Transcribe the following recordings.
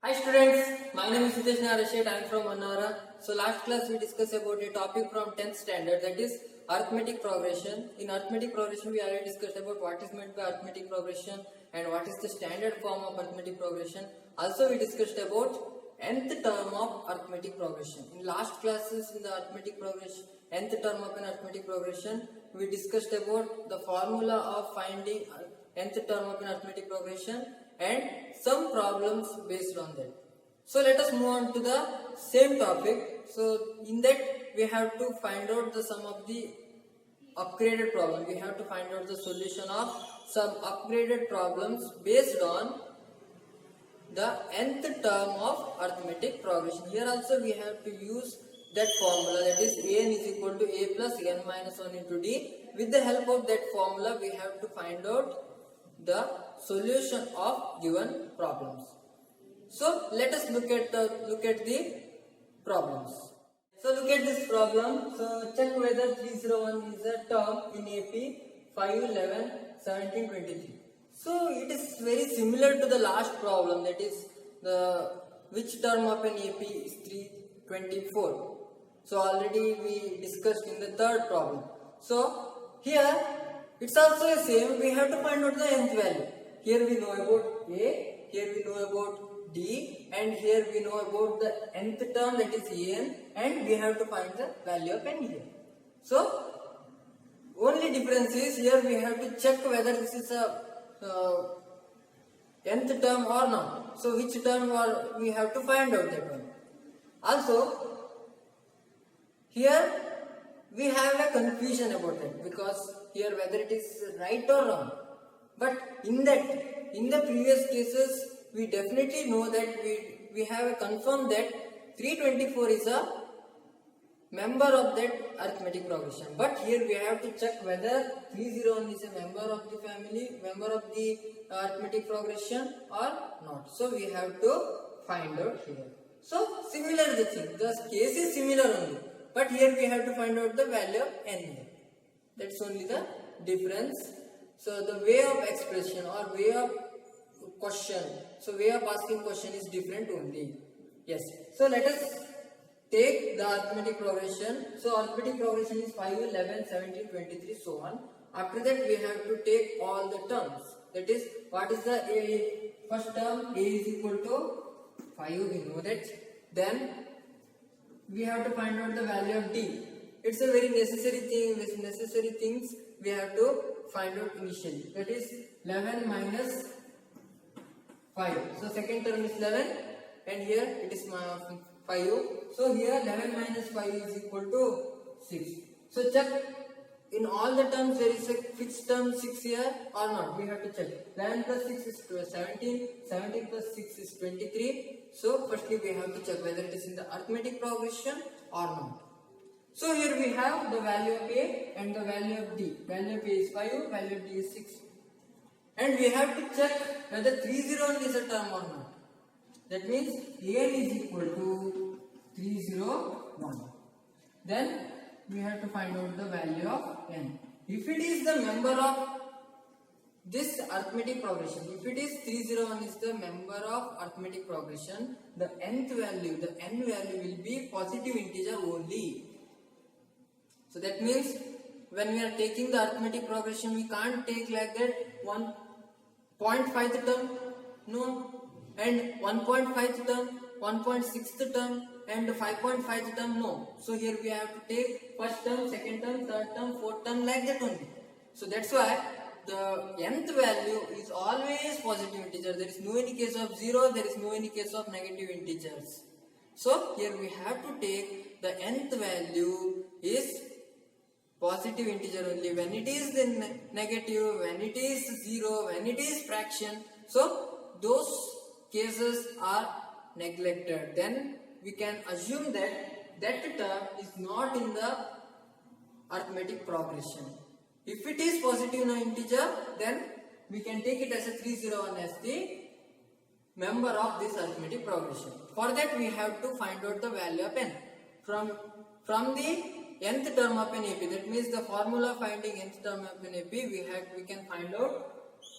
Hi students, my name is Hitesh Narashet. I am from Manara. So last class we discussed about a topic from 10th standard, that is arithmetic progression. In arithmetic progression we already discussed about what is meant by arithmetic progression and what is the standard form of arithmetic progression. Also we discussed about nth term of arithmetic progression. In last classes in the arithmetic progression, nth term of an arithmetic progression, we discussed about the formula of finding nth term of an arithmetic progression and some problems based on that. So let us move on to the same topic. So in that we have to find out the sum of the upgraded problem. We have to find out the solution of some upgraded problems based on the nth term of arithmetic progression. Here also we have to use that formula, that is an is equal to a plus n minus 1 into d. With the help of that formula we have to find out the solution of given problems. So let us look at the problems. So look at this problem. So check whether 301 is a term in AP 5, 11, 17, 23. So it is very similar to the last problem, that is the which term of an AP is 324. So already we discussed in the third problem. So here it's also the same. We have to find out the nth value. Here we know about A, here we know about D, and here we know about the nth term, that is an, and we have to find the value of n here. So only difference is here we have to check whether this is a nth term or not. So which term we have to find out that one. Also here we have a confusion about that, because here whether it is right or wrong. But in the previous cases we definitely know that we have confirmed that 324 is a member of that arithmetic progression. But here we have to check whether 301 is a member of the family, member of the arithmetic progression or not. So we have to find out here. So similar the thing, the case is similar only, but here we have to find out the value of n here. That's only the difference. So the way of expression or way of question, so way of asking question is different only. Yes. So let us take the arithmetic progression. So arithmetic progression is 5, 11, 17, 23, so on. After that we have to take all the terms. That is, what is the A? First term, A is equal to 5, we know that. Then we have to find out the value of D. It's a very necessary thing, necessary things we have to find out initially. That is 11 minus 5. So second term is 11 and here it is 5. So here 11 minus 5 is equal to 6. So check in all the terms there is a fixed term 6 here or not. We have to check. 11 plus 6 is 17. 17 plus 6 is 23. So firstly we have to check whether it is in the arithmetic progression or not. So here we have the value of A and the value of D. Value of A is 5, value of D is 6. And we have to check whether 301 is a term or not. That means n is equal to 301. Then we have to find out the value of n. If it is the member of this arithmetic progression, if it is 301 is the member of arithmetic progression, the nth value, the n value will be positive integer only. So that means when we are taking the arithmetic progression, we can't take like that 1.5th term, no, and 1.5th term, 1.6th term and 5.5th term, no. So here we have to take first term, second term, third term, fourth term, like that only. So that's why the nth value is always positive integer. There is no any case of 0, there is no any case of negative integers. So here we have to take the nth value is positive integer only. When it is then negative, when it is 0, when it is fraction, so those cases are neglected. Then we can assume that that term is not in the arithmetic progression. If it is positive integer, then we can take it as a 301 as the member of this arithmetic progression. For that we have to find out the value of n from the nth term of an AP. That means the formula finding nth term of an AP, we can find out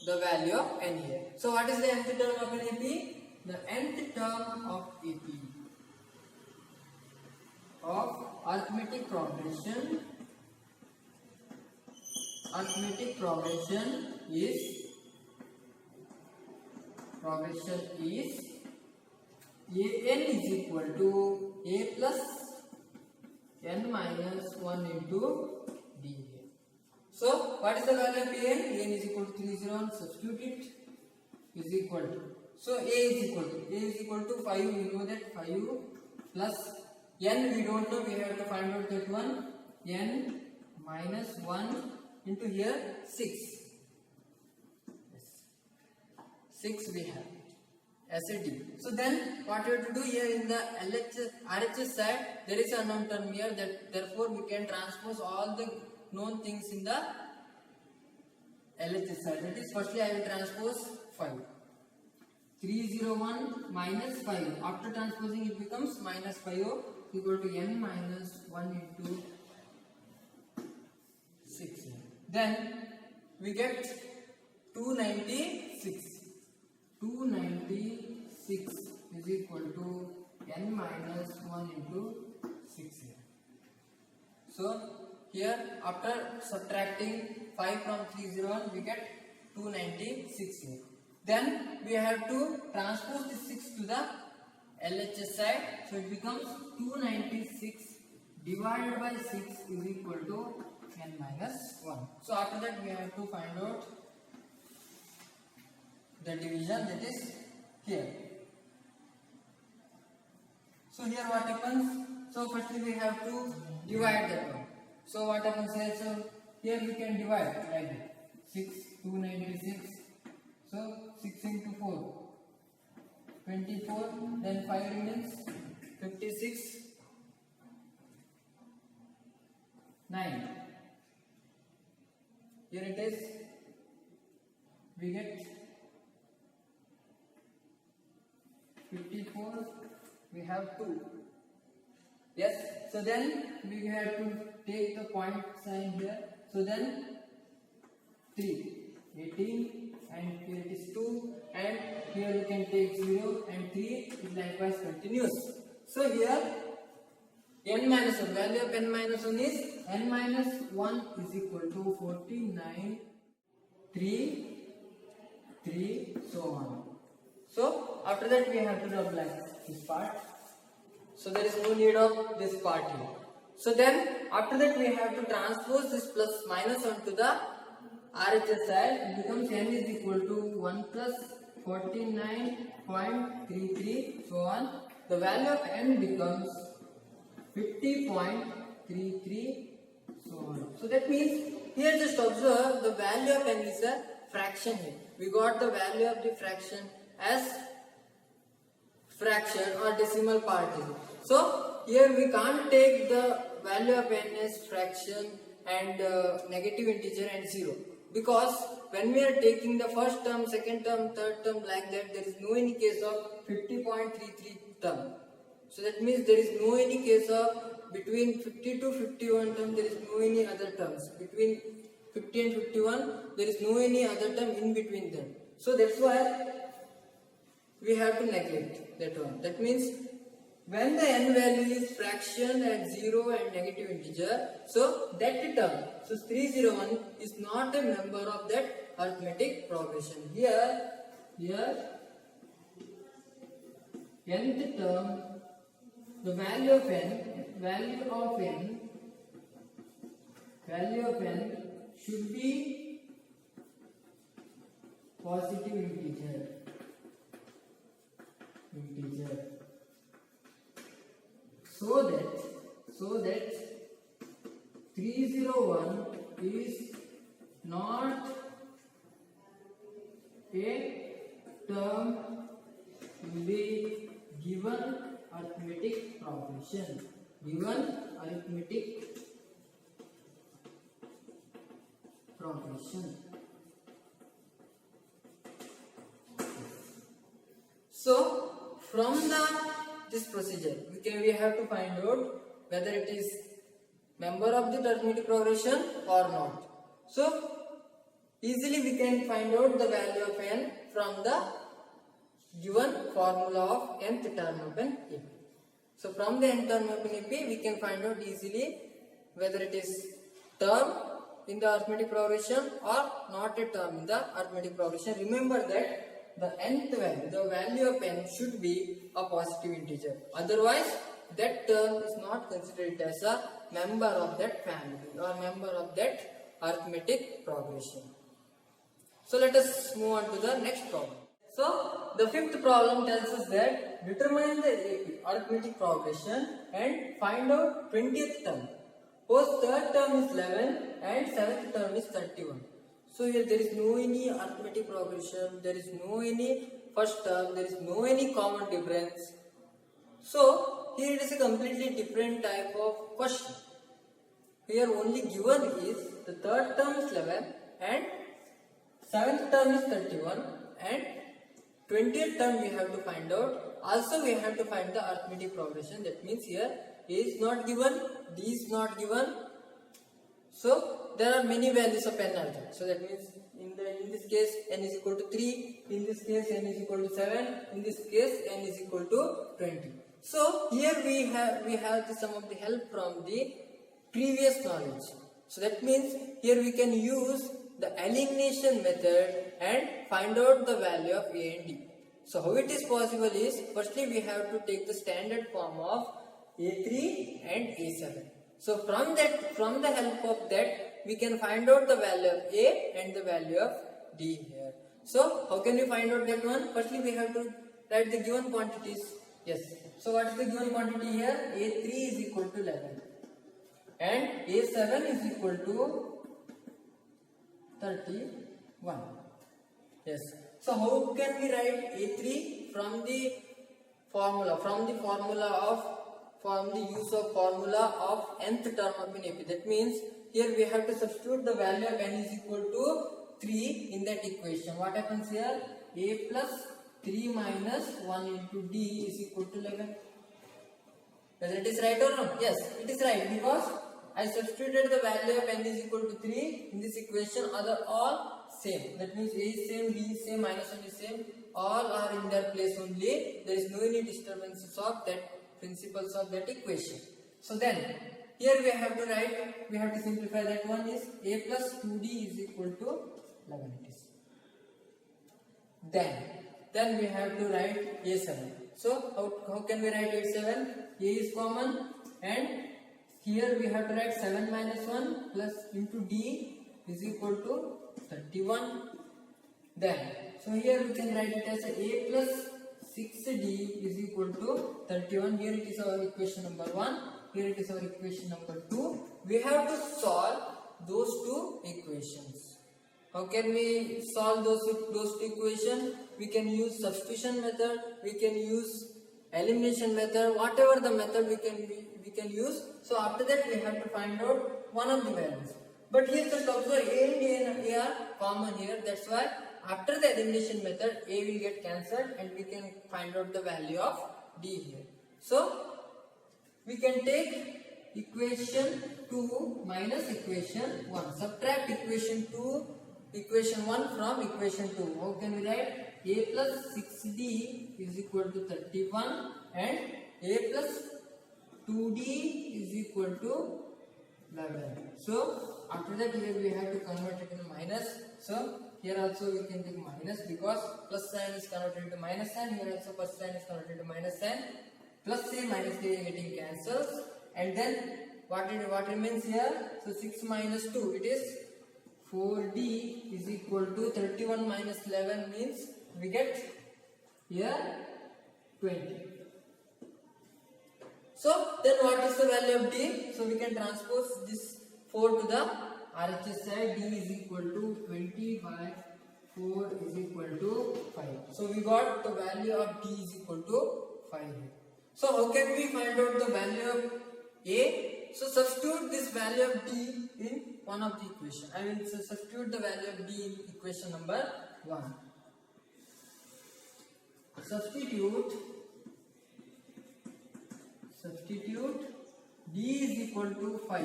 the value of n here. So what is the nth term of an AP? the nth term of AP of arithmetic progression is an is equal to a plus n minus 1 into dA. So what is the value of an? An is equal to 301, substitute it, is equal to, so a is equal to 5, we know that 5 plus n we don't know, we have to find out that one, n minus 1 into here 6. Yes. 6 we have as a d. So then what we have to do here in the RHS side, there is an unknown term here, that therefore we can transpose all the known things in the LHS side. That is, firstly I will transpose 5. 301 minus 5. After transposing it becomes minus 5 equal to n minus 1 into 6. Then we get 296. 296 is equal to n minus 1 into 6 here. So here after subtracting 5 from 301 we get 296 here. Then we have to transpose this 6 to the LHS side, so it becomes 296 divided by 6 is equal to n minus 1. So after that we have to find out the division, that is here. So here what happens? So firstly we have to divide that one. So what happens here? So here we can divide like that. 296. So 6 into 4, 24. Then 5 remains 56. 9. Here it is. We get 54, we have 2. Yes, so then we have to take the point sign here. So then 3, 18, and here it is 2, and here we can take 0, and 3 is likewise continuous. So here n minus 1, value of n minus 1 is n minus 1 is equal to 49, 3, 3, so on. So after that we have to double this part. So there is no need of this part here. So then after that we have to transpose this plus minus onto the RHS side. It becomes n is equal to 1 plus 49.33, so on. The value of n becomes 50.33, so on. So that means here just observe the value of n is a fraction here. We got the value of the fraction as fraction or decimal part. So here we can't take the value of n as fraction and negative integer and 0, because when we are taking the first term, second term, third term like that, there is no any case of 50.33 term. So that means there is no any case of between 50 to 51 term, there is no any other terms. Between 50 and 51 there is no any other term in between them. So that's why we have to neglect that one. That means when the n value is fraction at 0 and negative integer, so that term, so 301 is not a member of that arithmetic progression. Here nth term, the value of n should be positive integer. So that 301 is not a term in the given arithmetic progression. So from this procedure we have to find out whether it is member of the arithmetic progression or not. So easily we can find out the value of n from the given formula of nth term of an AP. So from the nth term of an AP, we can find out easily whether it is term in the arithmetic progression or not a term in the arithmetic progression. Remember that the nth value, the value of n should be a positive integer. Otherwise, that term is not considered as a member of that family or member of that arithmetic progression. So let us move on to the next problem. So the fifth problem tells us that determine the AP arithmetic progression and find out 20th term. Suppose third term is 11 and 7th term is 31. So here there is no any arithmetic progression, there is no any first term, there is no any common difference. So here it is a completely different type of question. Here only given is the third term is 11 and 7th term is 31 and 20th term we have to find out. Also we have to find the arithmetic progression. That means here A is not given, D is not given. So there are many values of n are there. So that means in this case n is equal to 3, in this case n is equal to 7, in this case n is equal to 20. So here we have some of the help from the previous knowledge. So that means here we can use the elimination method and find out the value of A and D. So how it is possible is, firstly we have to take the standard form of A3 and A7. So from the help of that we can find out the value of A and the value of D here. So how can we find out that one? Firstly we have to write the given quantities. Yes. So what is the given quantity here? A3 is equal to 11 and A7 is equal to 31. Yes. So how can we write A3 from the formula? From the use of formula of nth term of an AP. That means here we have to substitute the value of n is equal to 3 in that equation. What happens here? A plus 3 minus 1 into D is equal to 11. Whether it is right or wrong? Yes, it is right because I substituted the value of n is equal to 3 in this equation. Other all same. That means A is same, B is same, minus 1 is same. All are in their place only. There is no any disturbances of that principles of that equation. So then here we have to write, we have to simplify that one is A plus 2D is equal to 11 it is. Then we have to write A7. So how can we write A7? A is common and here we have to write 7 minus 1 plus into D is equal to 31. So here we can write it as A plus 6D is equal to 31. Here it is our equation number 1. Here it is our equation number 2. We have to solve those two equations. How can we solve those two equations? We can use substitution method. We can use elimination method. Whatever the method we can use. So after that we have to find out one of the values. But here just observe A and A are common here. That's why after the elimination method A will get cancelled and we can find out the value of D here. So we can take equation 2 minus equation 1. Subtract equation 1 from equation 2. How can we write? A plus 6D is equal to 31 and A plus 2D is equal to 11. So after that here we have to convert it into minus. So here also we can take minus because plus sign is converted into minus sign. Here also plus sign is converted into minus sign. Plus A minus A getting cancels. And then what remains here? So 6 minus 2 it is 4D is equal to 31 minus 11 means we get here 20. So then what is the value of D? So we can transpose this 4 to the RHS side. D is equal to 20 by 4 is equal to 5. So we got the value of D is equal to 5 here. So how can we find out the value of A? So substitute this value of D in one of the equation. I will substitute the value of D in equation number 1. Substitute D is equal to 5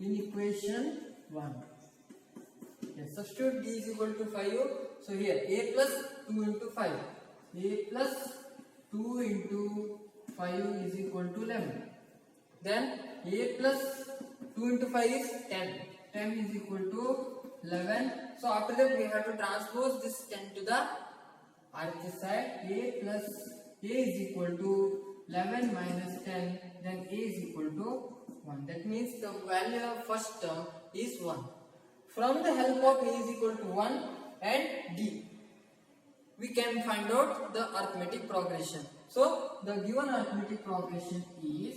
in equation 1. Yes, substitute D is equal to 5. So here A plus 2 into 5. a plus 2 into 5 is equal to 11. Then a plus 2 into 5 is 10. 10 is equal to 11. So after that we have to transpose this 10 to the RHS side. A plus a is equal to 11 minus 10. Then a is equal to 1. That means the value of first term is 1. From the help of a is equal to 1 and d, we can find out the arithmetic progression. So the given arithmetic progression is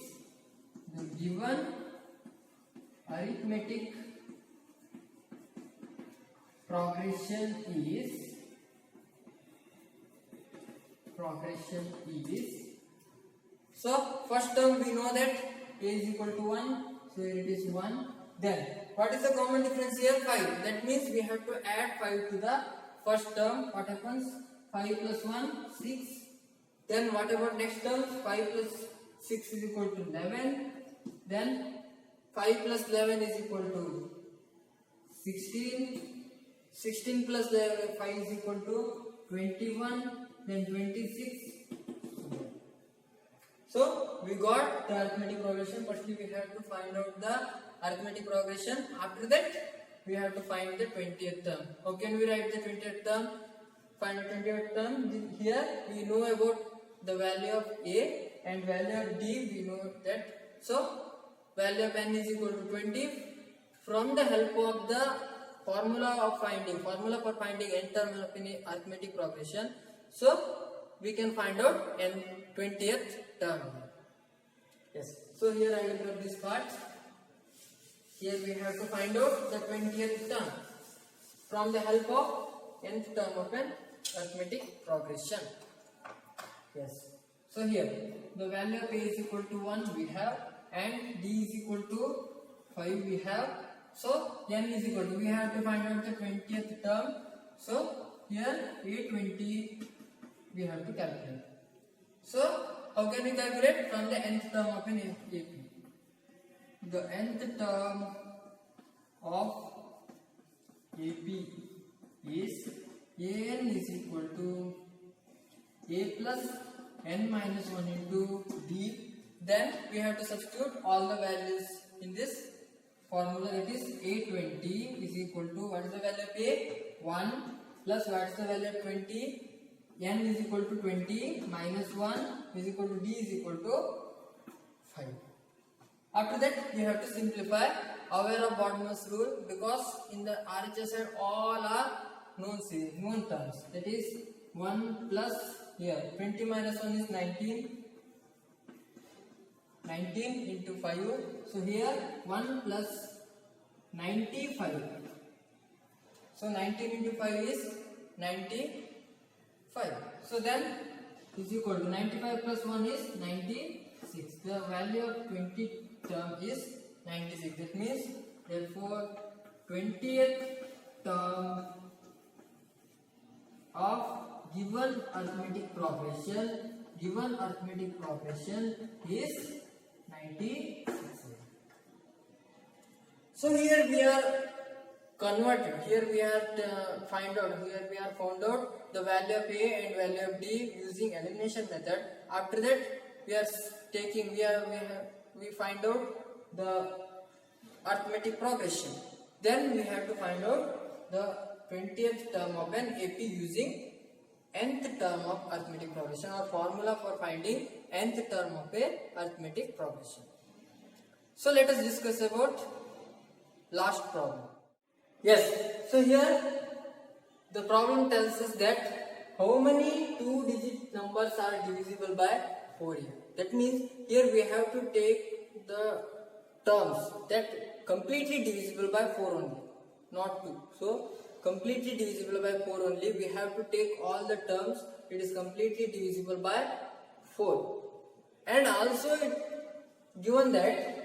so first term we know that a is equal to 1, so here it is 1. Then what is the common difference here? 5. That means we have to add 5 to the first term. What happens? 5 plus 1, 6. Then what about next term? 5 plus 6 is equal to 11. Then 5 plus 11 is equal to 16. 16 plus 11, 5 is equal to 21. Then 26. So we got the arithmetic progression. Firstly we have to find out the arithmetic progression. After that we have to find the 20th term. How can we write the 20th term? Find the 20th term. Here we know about the value of a and value of d. We know that. So value of n is equal to 20. From the help of the formula for finding n term of any arithmetic progression. So we can find out n 20th term. Yes. So here I will drop this part. Here we have to find out the 20th term from the help of nth term of an arithmetic progression. Yes. So here the value of a is equal to 1 we have and d is equal to 5 we have. So n is equal to, we have to find out the 20th term. So here a20 we have to calculate. So how can we calculate? From the nth term of an AP. The nth term of AP is an is equal to a plus n minus 1 into d. Then we have to substitute all the values in this formula. That is a20 is equal to, what is the value of a? 1 plus what is the value of 20? N is equal to 20 minus 1 is equal to d is equal to 5. After that we have to simplify, aware of Bodmer's rule, because in the RHS side all are known terms. That is 1 plus here 20 minus 1 is 19. 19 into 5. So here 1 plus 95. So 19 into 5 is 95. So then is equal to 95 plus 1 is 96. The value of 20 term is 96. That means therefore 20th term of given arithmetic progression is 96. So here we are converted. Here we are found out the value of a and value of d using elimination method. After that we find out the arithmetic progression. Then we have to find out the 20th term of an AP using nth term of arithmetic progression, or formula for finding nth term of a arithmetic progression. So let us discuss about last problem. Yes, so here the problem tells us that how many 2-digit numbers are divisible by 4 here. That means here we have to take the terms that completely divisible by 4 only, not 2. So completely divisible by 4 only, we have to take all the terms, it is completely divisible by 4. And also given that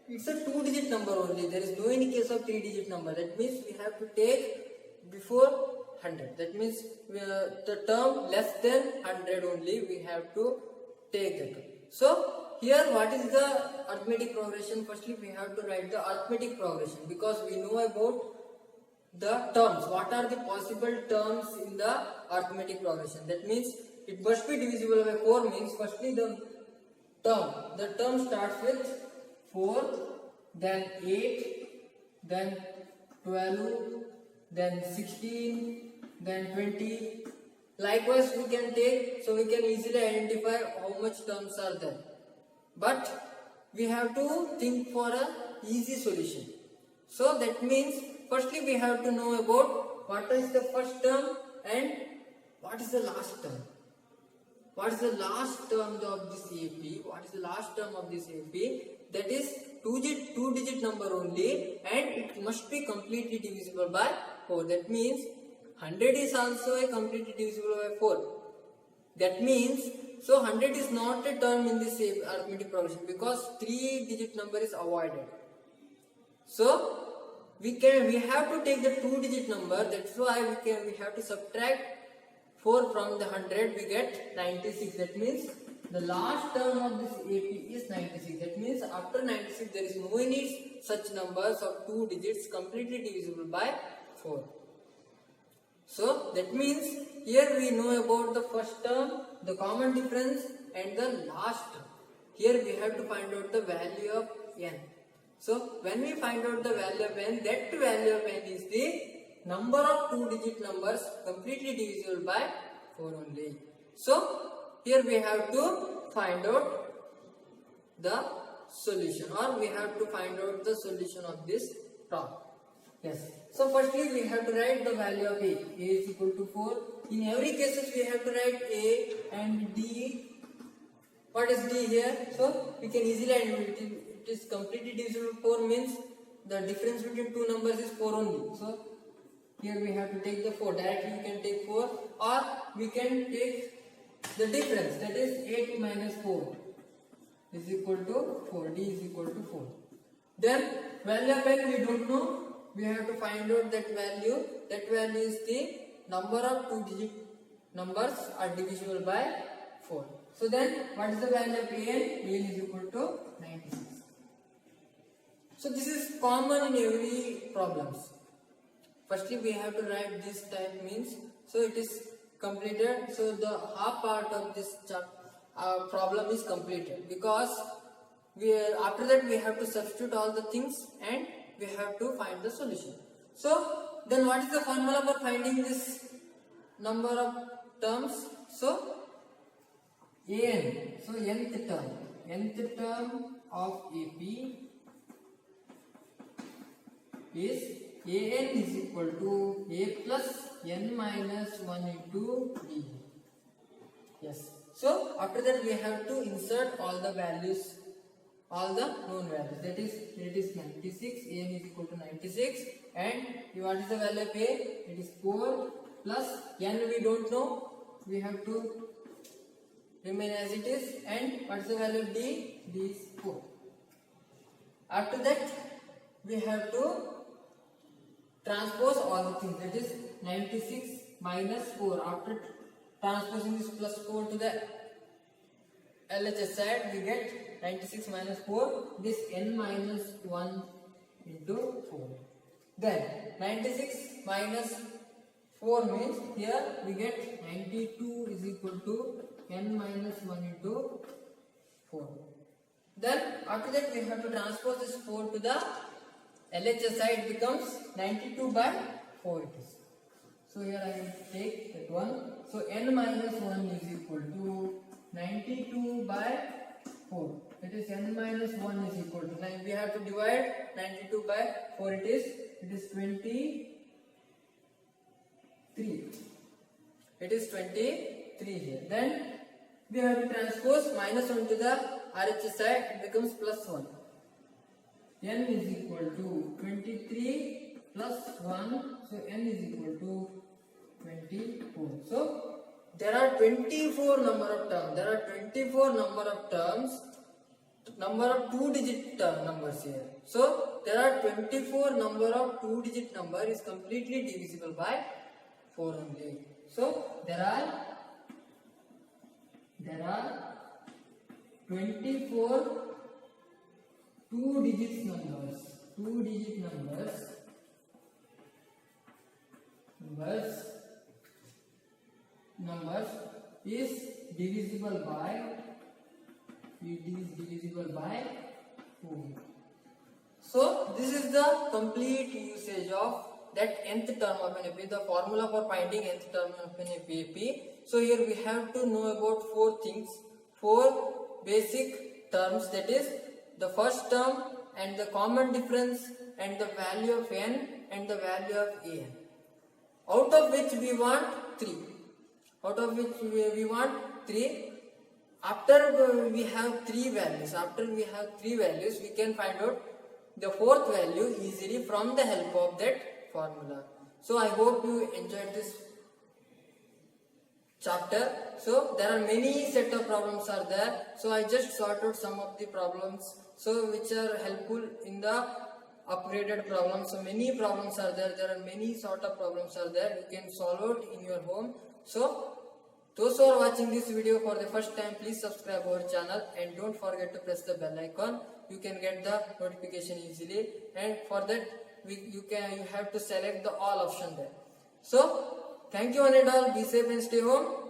it's a 2-digit number only, there is no any case of 3-digit number. That means we have to take before 100. That means the term less than 100 only we have to take that. So here what is the arithmetic progression? Firstly we have to write the arithmetic progression, because we know about the terms. What are the possible terms in the arithmetic progression? That means it must be divisible by 4 means firstly the term starts with 4, then 8, then 12, then 16, then 20. Likewise we can take, so we can easily identify how much terms are there. But we have to think for a easy solution. So that means firstly we have to know about what is the first term and what is the last term. What is the last term of this AP? What is the last term of this AP? That is two digit number only, and it must be completely divisible by 4. That means 100 is also a completely divisible by 4. That means, so 100 is not a term in this arithmetic progression because 3 digit number is avoided. So we have to take the 2 digit number. That's why we have to subtract 4 from the 100, we get 96. That means the last term of this AP is 96. That means after 96 there is no any such numbers of 2 digits completely divisible by 4. So that means here we know about the first term, the common difference and the last term. Here we have to find out the value of n. So when we find out the value of n, that value of n is the number of 2 digit numbers completely divisible by 4 only. So here we have to find out the solution, or we have to find out the solution of this problem. Yes. So firstly we have to write the value of a. A is equal to 4. In every cases we have to write a and d. What is d here? So we can easily identify it is completely divisible by 4 means the difference between two numbers is 4 only. So here we have to take the 4. Directly we can take 4, or we can take the difference, that is 8 minus 4 is equal to 4. D is equal to 4. Then value of n we don't know. We have to find out that value. That value is the number of 2 digit numbers are divisible by 4. So then what is the value of an? An is equal to 96. So this is common in every problems. Firstly we have to write this type means, so it is completed. So the half part of this problem is completed, because after that we have to substitute all the things and we have to find the solution. So then what is the formula for finding this number of terms? So an, so nth term of AP is an is equal to a plus n minus 1 into d. Yes. So after that we have to insert all the values, all the known values. That is, it is 96. An is equal to 96, and what is the value of a? It is 4 plus n we don't know. We have to remain as it is. And what is the value of d? D is 4. After that we have to transpose all the things. That is 96 minus 4. After transposing this plus 4 to the LHS side, we get 96 minus 4. This n minus 1 into 4. Then 96 minus 4 means here we get 92 is equal to n minus 1 into 4. Then after that we have to transpose this 4 to the LHS side, becomes 92 by 4 it is. So here I will take that one. So n minus 1 is equal to 92 by 4. It is n minus 1 is equal to 9. We have to divide 92 by 4. It is 23. It is 23 here. Then we have to transpose minus 1 to the RHS side. It becomes plus 1. N is equal to 23 plus 1. So n is equal to 24. So there are 24 number of terms. There are 24 number of terms. Number of 2-digit numbers here. So there are 24 number of 2-digit number is completely divisible by 4 only. So there are 24 2-digit numbers. 2-digit numbers is divisible by 4. So this is the complete usage of that nth term of an AP, the formula for finding nth term of an AP. So here we have to know about 4 things, 4 basic terms, that is the first term and the common difference and the value of n and the value of an, out of which we want 3. Out of which we want 3. After we have 3 values, we can find out the 4th value easily from the help of that formula. So I hope you enjoyed this chapter. So there are many set of problems are there. So I just sorted out some of the problems, so which are helpful in the upgraded problems. So many problems are there. There are many sort of problems are there. You can solve it in your home. So those who are watching this video for the first time, please subscribe our channel and don't forget to press the bell icon. You can get the notification easily, and for that you have to select the all option there. So thank you one and all. Be safe and stay home.